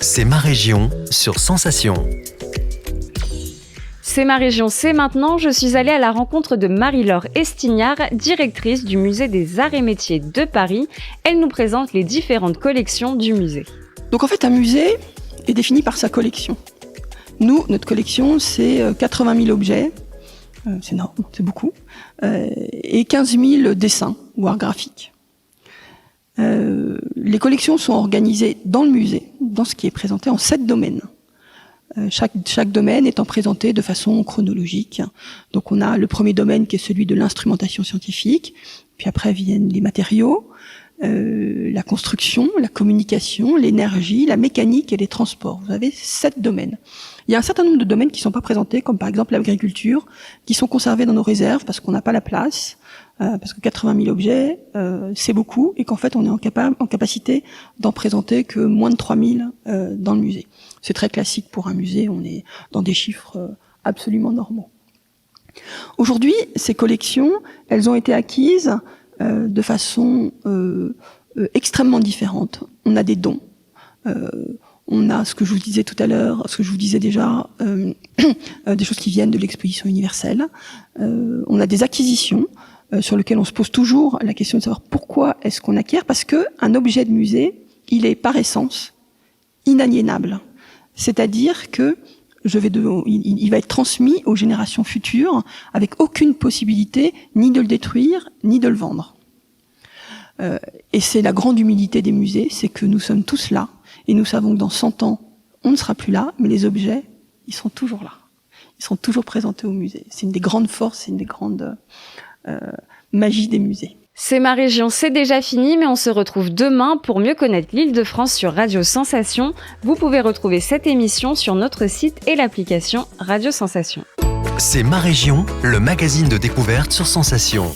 C'est ma région sur Sensation. C'est ma région, c'est maintenant. Je suis allée à la rencontre de Marie-Laure Estignard, directrice du Musée des Arts et Métiers de Paris. Elle nous présente les différentes collections du musée. Donc en fait, un musée est défini par sa collection. Nous, notre collection, c'est 80 000 objets, c'est énorme, c'est beaucoup, et 15 000 dessins ou arts graphiques. Les collections sont organisées dans le musée, dans ce qui est présenté en 7 domaines. Chaque domaine étant présenté de façon chronologique. Donc on a le premier domaine qui est celui de l'instrumentation scientifique, puis après viennent les matériaux, la construction, la communication, l'énergie, la mécanique et les transports. Vous avez 7 domaines. Il y a un certain nombre de domaines qui ne sont pas présentés, comme par exemple l'agriculture, qui sont conservés dans nos réserves parce qu'on n'a pas la place, parce que 80 000 objets, c'est beaucoup, et qu'en fait on est en capacité d'en présenter que moins de 3 000 dans le musée. C'est très classique pour un musée, on est dans des chiffres absolument normaux. Aujourd'hui, ces collections, elles ont été acquises de façon extrêmement différente. On a des dons, on a ce que je vous disais tout à l'heure, ce que je vous disais déjà, des choses qui viennent de l'exposition universelle. On a des acquisitions sur lesquelles on se pose toujours la question de savoir pourquoi est-ce qu'on acquiert, parce que un objet de musée, il est par essence inaliénable. C'est-à-dire que il va être transmis aux générations futures avec aucune possibilité ni de le détruire, ni de le vendre. Et c'est la grande humilité des musées, c'est que nous sommes tous là, et nous savons que dans 100 ans, on ne sera plus là, mais les objets, ils sont toujours là. Ils sont toujours présentés au musée. C'est une des grandes forces, c'est une des grandes magies des musées. C'est ma région, c'est déjà fini, mais on se retrouve demain pour mieux connaître l'Île-de-France sur Radio Sensation. Vous pouvez retrouver cette émission sur notre site et l'application Radio Sensation. C'est ma région, le magazine de découverte sur Sensation.